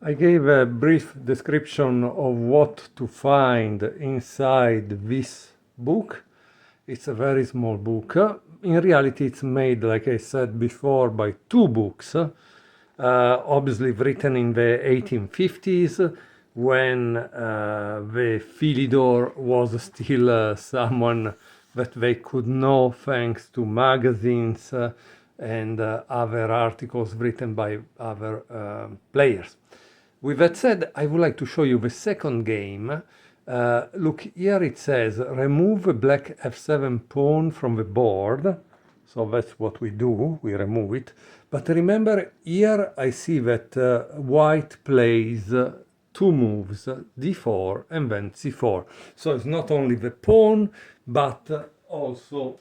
I gave a brief description of what to find inside this book. It's a very small book. In reality, it's made, like I said before, by two books, obviously written in the 1850s when the Philidor was still someone that they could know thanks to magazines and other articles written by other players. With that said, I would like to show you the second game. Look, here it says remove a black f7 pawn from the board. So that's what we do, we remove it. But remember, here I see that white plays two moves, d4 and then c4. So it's not only the pawn, but also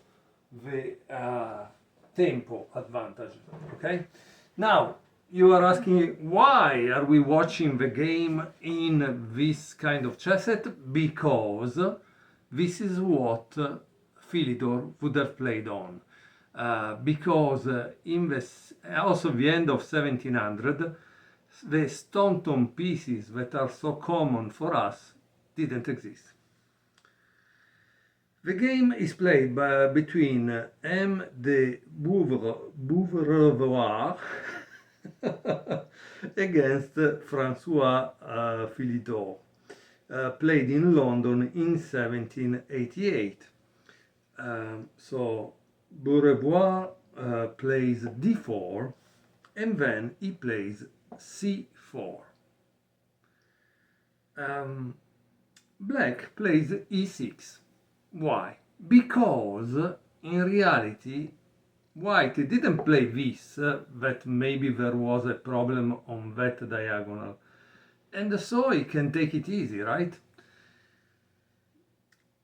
the tempo advantage, okay? Now, you are asking why are we watching the game in this kind of chess set? Because this is what Philidor would have played on. Because in also the end of 1700, the stone pieces that are so common for us didn't exist. The game is played between M. de Beauvoir against François Philidor, played in London in 1788. So Beauvoir plays d4 and then he plays c4. Black plays e6. Why? Because in reality white didn't play this, that maybe there was a problem on that diagonal, and so he can take it easy, right?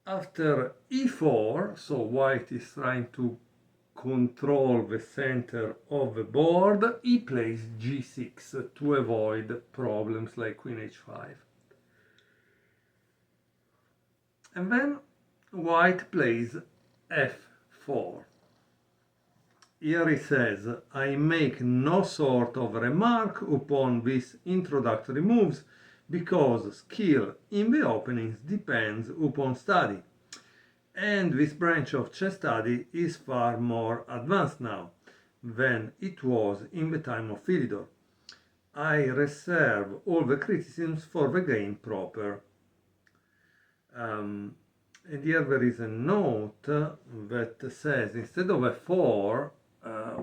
After e4, so white is trying to control the center of the board, he plays g6 to avoid problems like queen h5. And then white plays f4. Here he says, I make no sort of remark upon these introductory moves because skill in the openings depends upon study. And this branch of chess study is far more advanced now than it was in the time of Philidor. I reserve all the criticisms for the game proper. And here there is a note that says instead of f4,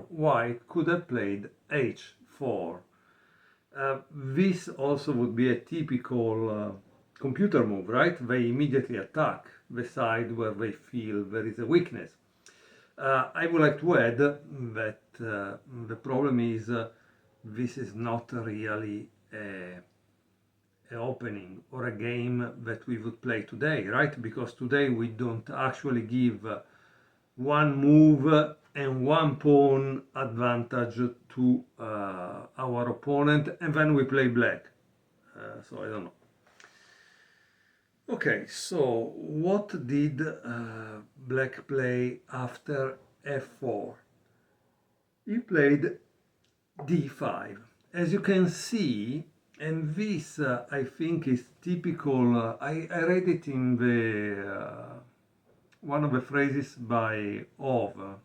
white could have played h4. This also would be a typical computer move, right? They immediately attack the side where they feel there is a weakness. I would like to add that the problem is this is not really a opening or a game that we would play today, right? Because today we don't actually give one move and one pawn advantage to our opponent, and then we play black. So I don't know. Okay, so what did black play after f4? He played d5. As you can see, and this I think is typical, I read it in the one of the phrases by Ov,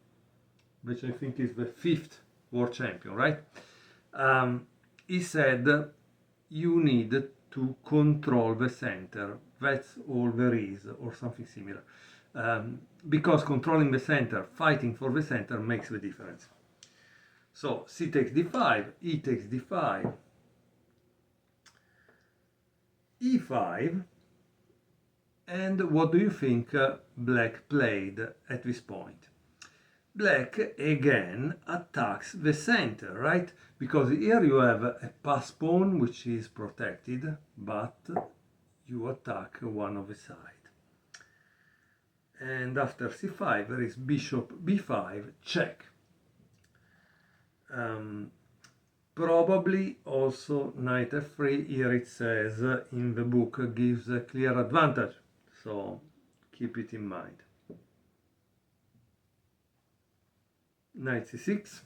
which I think is the 5th world champion, right? He said, you need to control the center. That's all there is, or something similar. Because controlling the center, fighting for the center makes the difference. So c takes d5, e takes d5, e5, and what do you think black played at this point? Black again attacks the center, right? Because here you have a pass pawn which is protected, but you attack one of the side. And after c5 there is bishop b5 check. Probably also knight f3, here it says in the book, gives a clear advantage, so keep it in mind. Knight c6,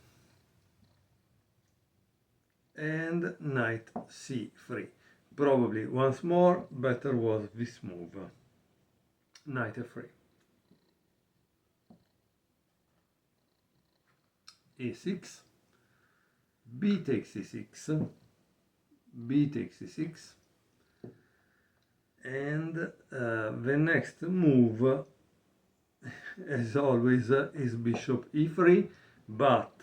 and knight c3. Probably once more better was this move, knight f3. e6, b takes e6, b takes e6, and the next move, as always, is bishop e3, but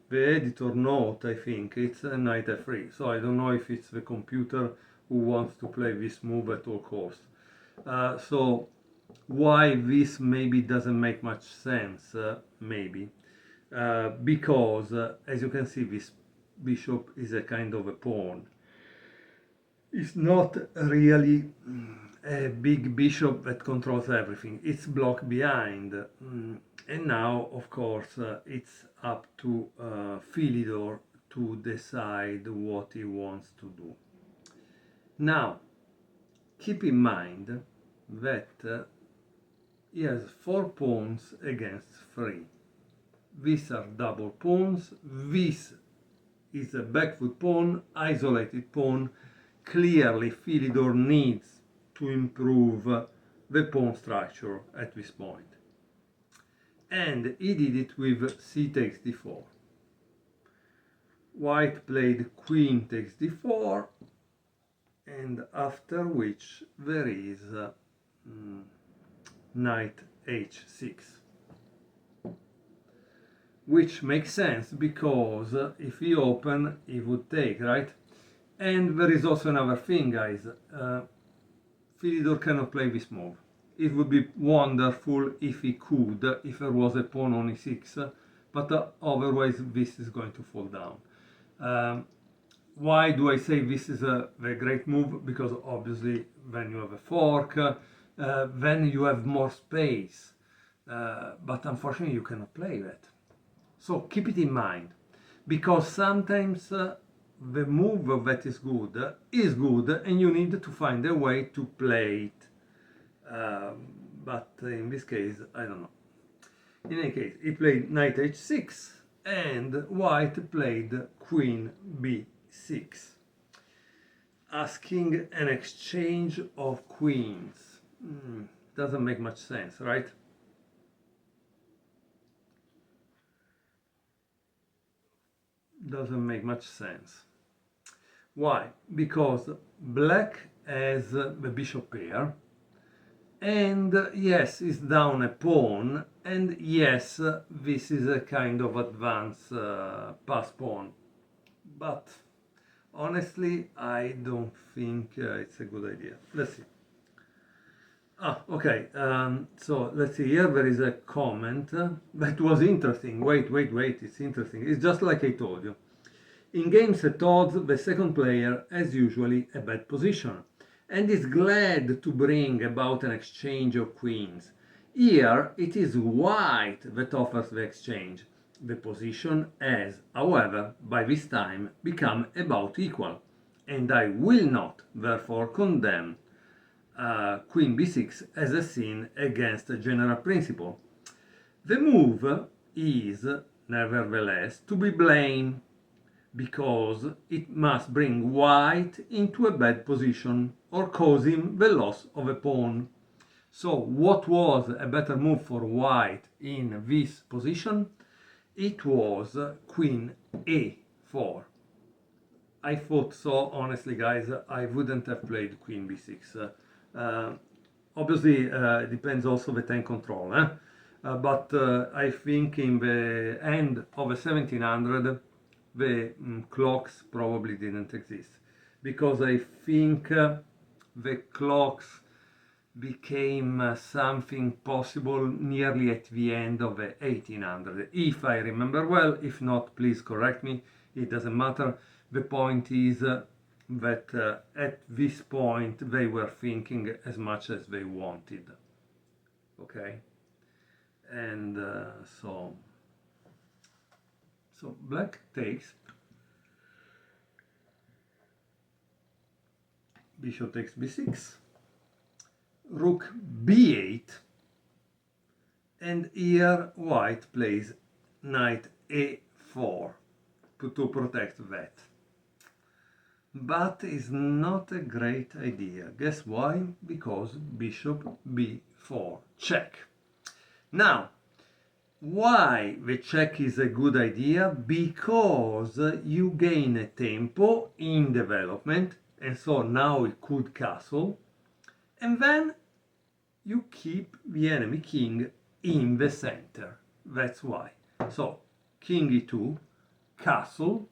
the editor note, I think, it's a knight f3, so I don't know if it's the computer who wants to play this move at all costs. So why this maybe doesn't make much sense, maybe, because as you can see, this bishop is a kind of a pawn. It's not really a big bishop that controls everything. It's blocked behind. And now, of course, it's up to Philidor to decide what he wants to do. Now, keep in mind that he has 4 pawns against 3. These are double pawns. This is a backfoot pawn, isolated pawn. Clearly, Philidor needs to improve the pawn structure at this point. And he did it with c takes d4. White played queen takes d4, and after which there is knight h6. Which makes sense because if he open, he would take, right? And there is also another thing, guys. Philidor cannot play this move. It would be wonderful if he could, if there was a pawn on e6, but otherwise this is going to fall down. Why do I say this is a great move? Because obviously when you have a fork, then you have more space, but unfortunately you cannot play that. So keep it in mind, because sometimes the move that is good and you need to find a way to play it. But in this case, I don't know. In any case, he played knight h6 and white played queen b6, asking an exchange of queens. Doesn't make much sense, right? Doesn't make much sense. Why? Because black has the bishop pair, and yes, it's down a pawn, and yes, this is a kind of advance pass pawn, but honestly I don't think it's a good idea. Let's see. Okay, so let's see, here there is a comment that was interesting. Wait, it's interesting. It's just like I told you. In games at odds, the second player has usually a bad position and is glad to bring about an exchange of queens. Here it is white that offers the exchange. The position has, however, by this time become about equal, and I will not therefore condemn queen b6 as a sin against a general principle. The move is, nevertheless, to be blamed, because it must bring white into a bad position or cause him the loss of a pawn. So what was a better move for white in this position? It was queen a4. I thought so, honestly, guys. I wouldn't have played queen b6. Obviously, it depends also the time control, but I think in the end of the 1700, the clocks probably didn't exist, because I think the clocks became something possible nearly at the end of the 1800, if I remember well. If not, please correct me, it doesn't matter. The point is that at this point they were thinking as much as they wanted, okay? And so black takes, bishop takes b6, rook b8, and here white plays knight a4. to protect that. But it's not a great idea. Guess why? Because bishop b4, check. Now, why the check is a good idea? Because you gain a tempo in development, and so now it could castle, and then you keep the enemy king in the center. That's why. So, king e2, castle,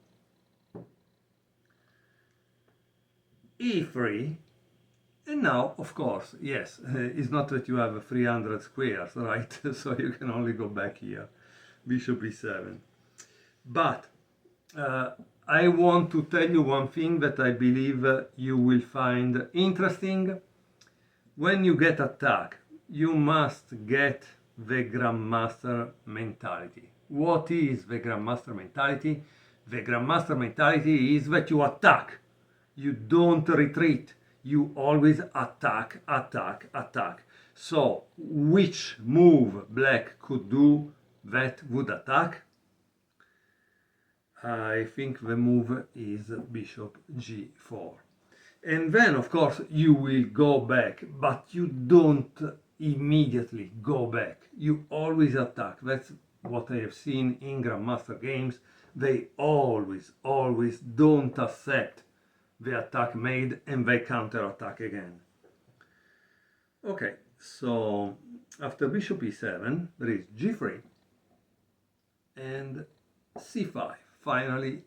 e3, and now, of course, yes, it's not that you have 300 squares, right? So you can only go back here, bishop e7. But I want to tell you one thing that I believe you will find interesting. When you get attacked, you must get the grandmaster mentality. What is the grandmaster mentality? The grandmaster mentality is that you attack. You don't retreat. You always attack, attack, attack. So, which move black could do that would attack? I think the move is bishop g4. And then, of course, you will go back, but you don't immediately go back. You always attack. That's what I have seen in Grandmaster games. They always don't accept the attack made and they counter-attack again. Okay, so after bishop e7, there is g3 and c5. Finally,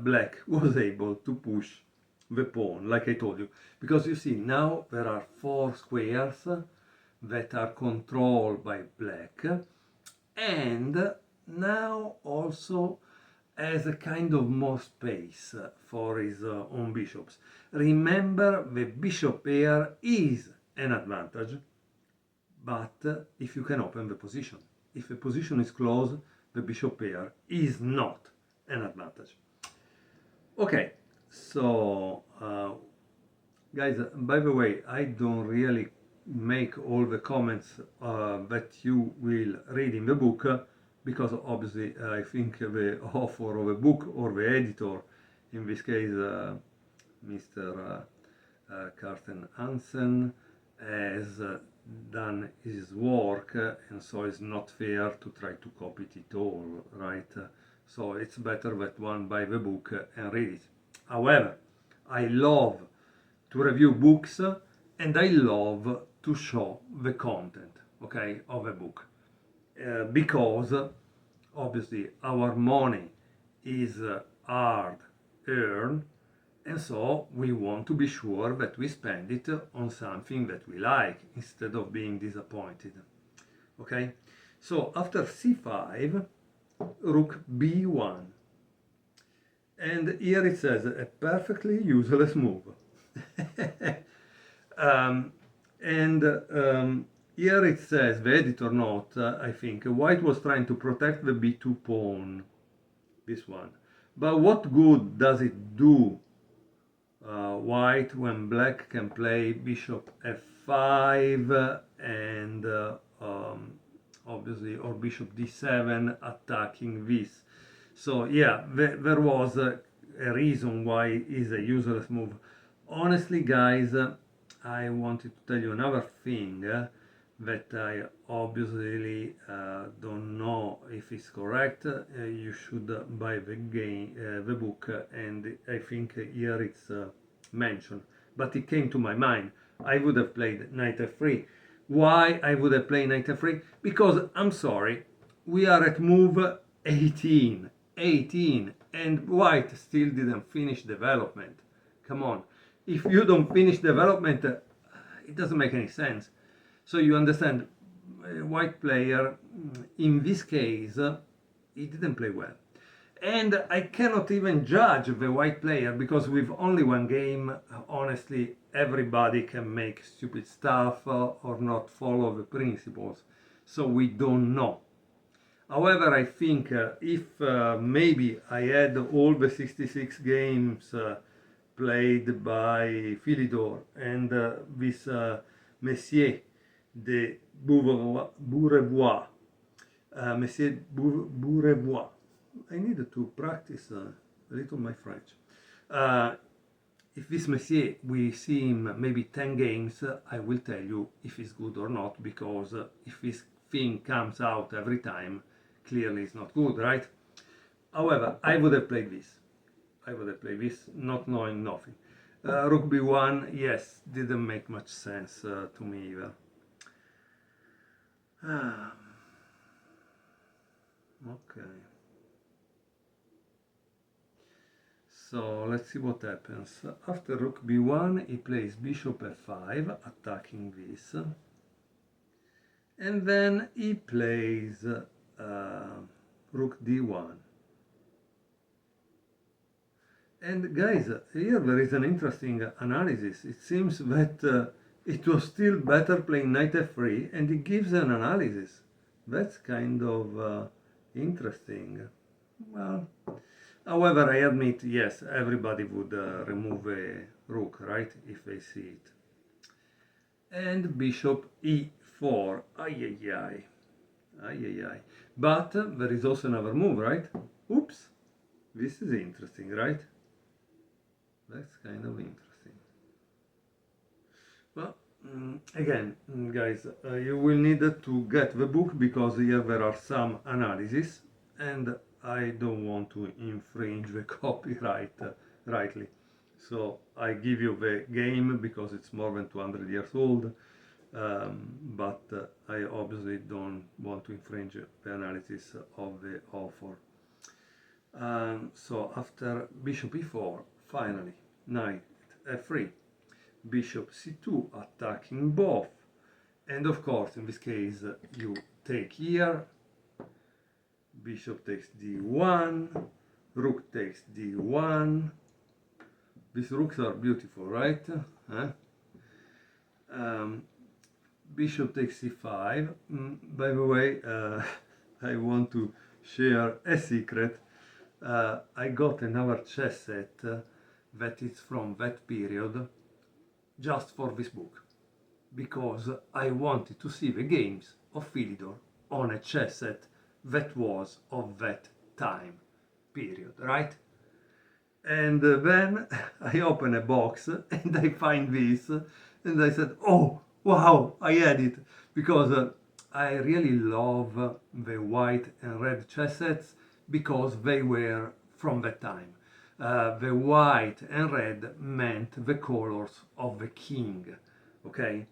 black was able to push the pawn, like I told you. Because you see, now there are 4 squares that are controlled by black, and now also has a kind of more space for his own bishops. Remember, the bishop pair is an advantage, but if you can open the position. If the position is closed, the bishop pair is not an advantage. Okay, so guys, by the way, I don't really make all the comments that you will read in the book, because obviously I think the author of the book, or the editor, in this case Mr. Carsten Hansen, has done his work, and so it's not fair to try to copy it all, right? So it's better that one buy the book and read it. However, I love to review books, and I love to show the content, okay, of a book. Because obviously our money is hard earned, and so we want to be sure that we spend it on something that we like instead of being disappointed. Okay, so after c5, rook b1, and here it says a perfectly useless move. Here it says, the editor note, I think, white was trying to protect the b2 pawn, this one. But what good does it do white when black can play bishop f5 and obviously, or bishop d7 attacking this? So yeah, there was a reason why it is a useless move. Honestly, guys, I wanted to tell you another thing that I obviously don't know if it's correct. You should buy the book, and I think here it's mentioned. But it came to my mind. I would have played knight f3. Why I would have played knight f3? Because, I'm sorry, we are at move 18, and white still didn't finish development. Come on. If you don't finish development, it doesn't make any sense. So you understand, white player, in this case, he didn't play well. And I cannot even judge the white player, because with only one game, honestly, everybody can make stupid stuff or not follow the principles. So we don't know. However, I think if maybe I had all the 66 games played by Philidor and this Messier de Bourrevois, Monsieur Bourrevois. I needed to practice a little my French. If this Messier, we see him maybe 10 games, I will tell you if he's good or not, because if this thing comes out every time, clearly it's not good, right? However, I would have played this. I would have played this, not knowing nothing. Rook b1, yes, didn't make much sense to me either. Okay. So let's see what happens. After rook b1, he plays bishop f5, attacking this. And then he plays rook d1. And guys, here there is an interesting analysis. It seems that it was still better playing knight f3, and it gives an analysis. That's kind of interesting. Well, however, I admit, yes, everybody would remove a rook, right, if they see it. And bishop e4, ay ay ay, ay ay ay. But there is also another move, right? Oops, this is interesting, right? That's kind of interesting. Well, again, guys, you will need to get the book, because here there are some analysis, and I don't want to infringe the copyright rightly. So I give you the game because it's more than 200 years old, but I obviously don't want to infringe the analysis of the author. So after bishop e4, finally, knight f3, bishop c2, attacking both. And of course, in this case, you take here, bishop takes d1, rook takes d1. These rooks are beautiful, right? Bishop takes c5. By the way, I want to share a secret. I got another chess set that is from that period just for this book, because I wanted to see the games of Philidor on a chess set that was of that time period, right? And then I open a box and I find this, and I said, oh wow, I had it, because I really love the white and red chess sets, because they were from that time. The white and red meant the colors of the king, okay?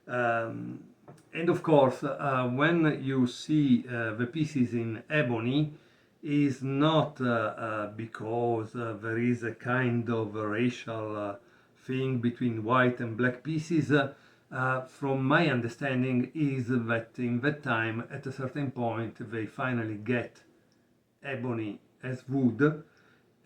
And of course, when you see the pieces in ebony, is not because there is a kind of racial thing between white and black pieces. From my understanding is that in that time, at a certain point, they finally get ebony as wood,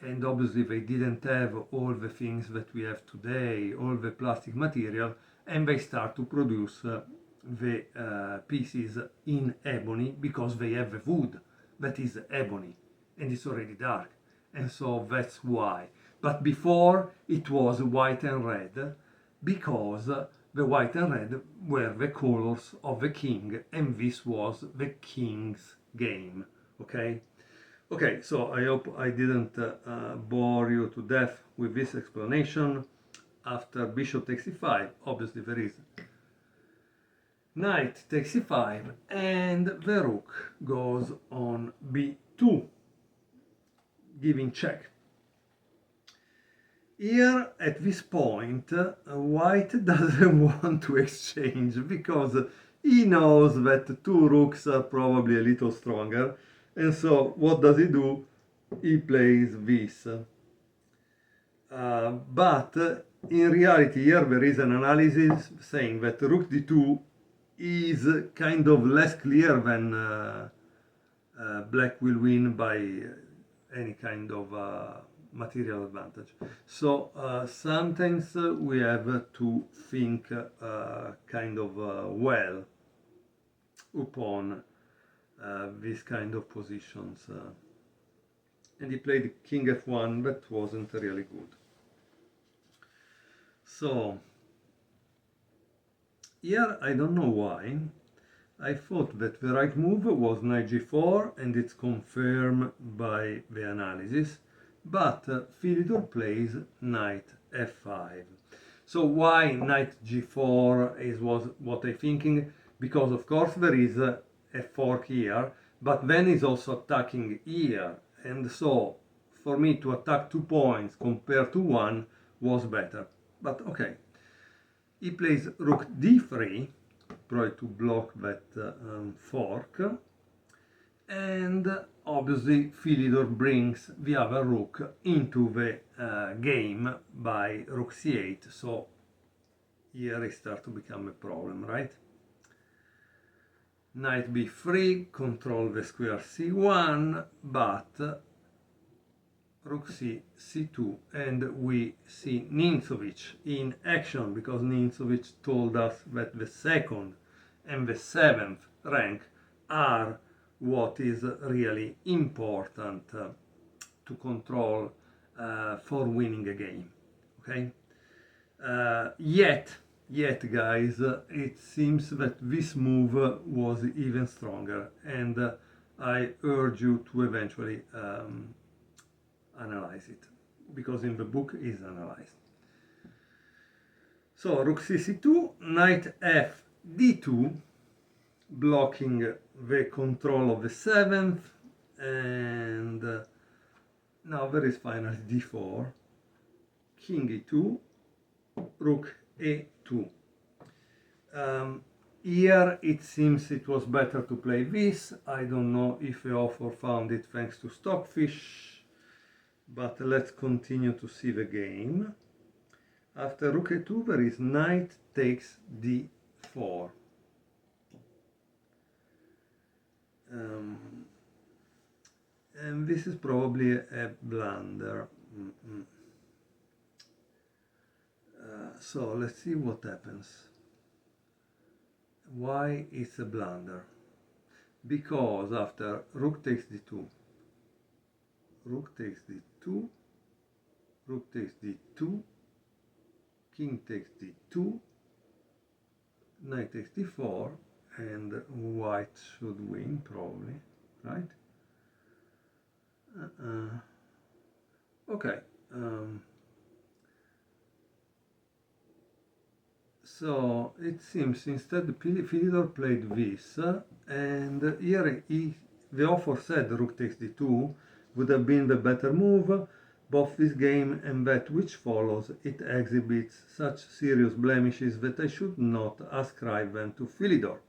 and obviously they didn't have all the things that we have today, all the plastic material, and they start to produce the pieces in ebony, because they have the wood that is ebony and it's already dark, and so that's why. But before it was white and red, because the white and red were the colors of the king, and this was the king's game. Okay, so I hope I didn't bore you to death with this explanation. After bishop takes e5, obviously there is knight takes e5, and the rook goes on b2, giving check. Here, at this point, white doesn't want to exchange, because he knows that two rooks are probably a little stronger, and so what does he do? He plays this. But in reality, here there is an analysis saying that rook d2 is kind of less clear than black will win by any kind of material advantage. So sometimes we have to think kind of well upon these kind of positions. And he played king f1, but wasn't really good. So here, I don't know why, I thought that the right move was knight g4, and it's confirmed by the analysis. but Philidor plays knight f5. So why knight g4 was what I'm thinking, because of course there is a fork here, but then he's also attacking here, and so for me to attack 2 points compared to 1 was better. But okay, he plays rook d3, probably to block that fork, and obviously Philidor brings the other rook into the game by rook c8, so here it starts to become a problem, right? Knight b3, control the square c1, but rook c2, and we see Nintsovich in action, because Nintsovich told us that the 2nd and the 7th rank are what is really important to control for winning a game. Okay, yet guys, it seems that this move was even stronger, and I urge you to eventually analyze it, because in the book is analyzed. So rook c2, knight f d2, blocking the control of the 7th, and now there is finally d4, king e2, rook a2. Here it seems it was better to play this. I don't know if the author found it thanks to Stockfish, but let's continue to see the game. After rook a2 there is knight takes d4. And this is probably a blunder. So let's see what happens. Why it's a blunder? Because after rook takes d2, rook takes d2, rook takes d2, king takes d2, knight takes d4, and white should win probably, right? Okay. So it seems instead Philidor played this, and here the author said rook takes d2 would have been the better move. Both this game and that which follows, it exhibits such serious blemishes that I should not ascribe them to Philidor.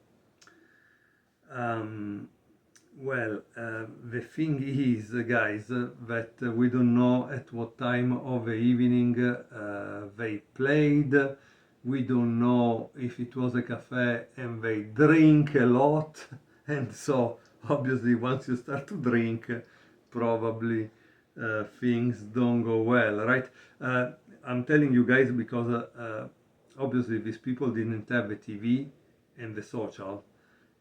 The thing is, guys, that we don't know at what time of the evening they played. We don't know if it was a cafe and they drink a lot, and so obviously once you start to drink, probably things don't go well, right? I'm telling you guys because obviously these people didn't have the TV and the social,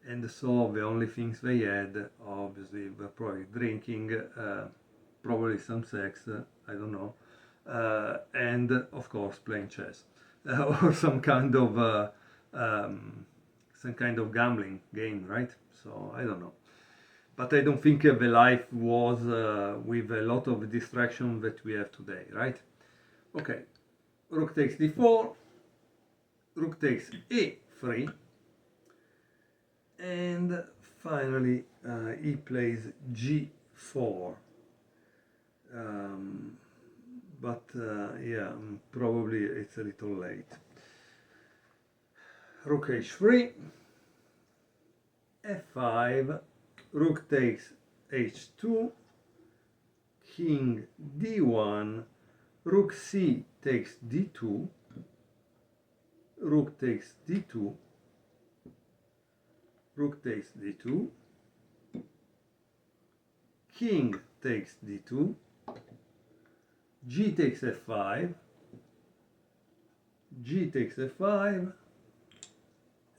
and so the only things they had obviously were probably drinking, probably some sex, I don't know, and of course playing chess. Or some kind of gambling game, right? So I don't know, but I don't think the life was with a lot of distraction that we have today, right? Okay, rook takes d4, rook takes a3, and finally he plays g4. But yeah, probably it's a little late. Rook h3, f5, rook takes h2, king d1, rook c takes d2, rook takes d2, rook takes d2, king takes d2, g takes f5, g takes f5,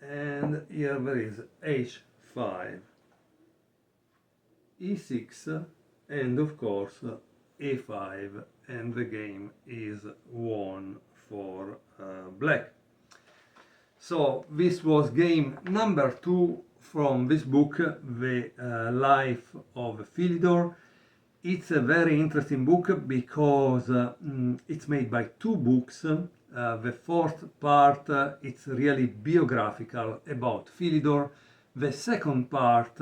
and here there is h5, e6, and of course a5, and the game is won for black. So this was game number 2 from this book, The Life of Philidor. It's a very interesting book because it's made by two books. The fourth part, it's really biographical about Philidor. The second part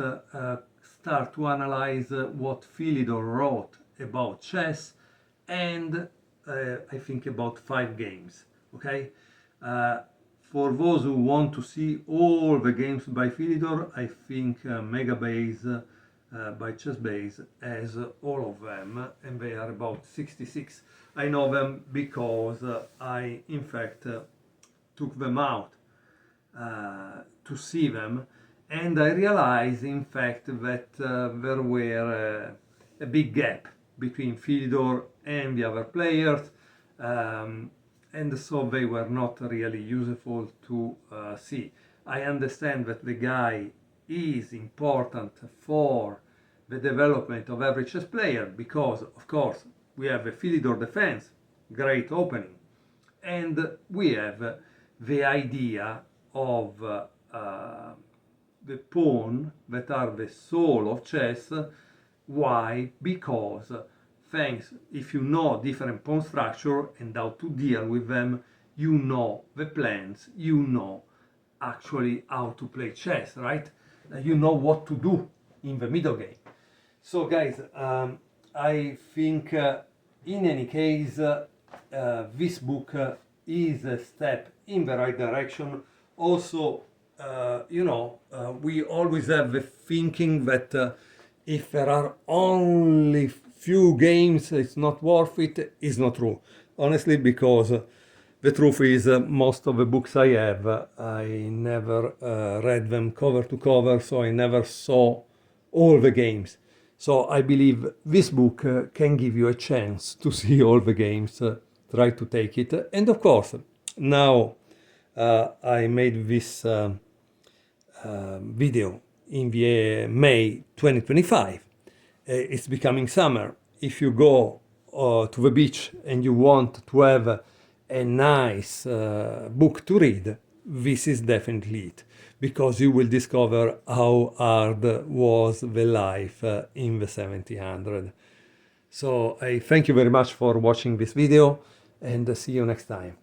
start to analyze what Philidor wrote about chess and I think about 5 games. Okay, for those who want to see all the games by Philidor, I think Megabase by Chessbase has all of them, and they are about 66. I know them because I, in fact, took them out to see them, and I realized, in fact, that there were a big gap between Philidor and the other players, and so they were not really useful to see. I understand that the guy is important for the development of every chess player because, of course, we have a Philidor defense, great opening, and we have the idea of the pawn that are the soul of chess. Why? Because thanks, if you know different pawn structure and how to deal with them, you know the plans, you know actually how to play chess, right? You know what to do in the middle game. So guys, I think in any case, this book is a step in the right direction. Also, we always have the thinking that if there are only few games, it's not worth it. Is not true, honestly, because the truth is most of the books I have, I never read them cover to cover, so I never saw all the games. So I believe this book can give you a chance to see all the games. Try to take it. And of course, now I made this video in the May 2025. It's becoming summer. If you go to the beach and you want to have a nice book to read, this is definitely it, because you will discover how hard was the life in the 1700s. So I thank you very much for watching this video and see you next time.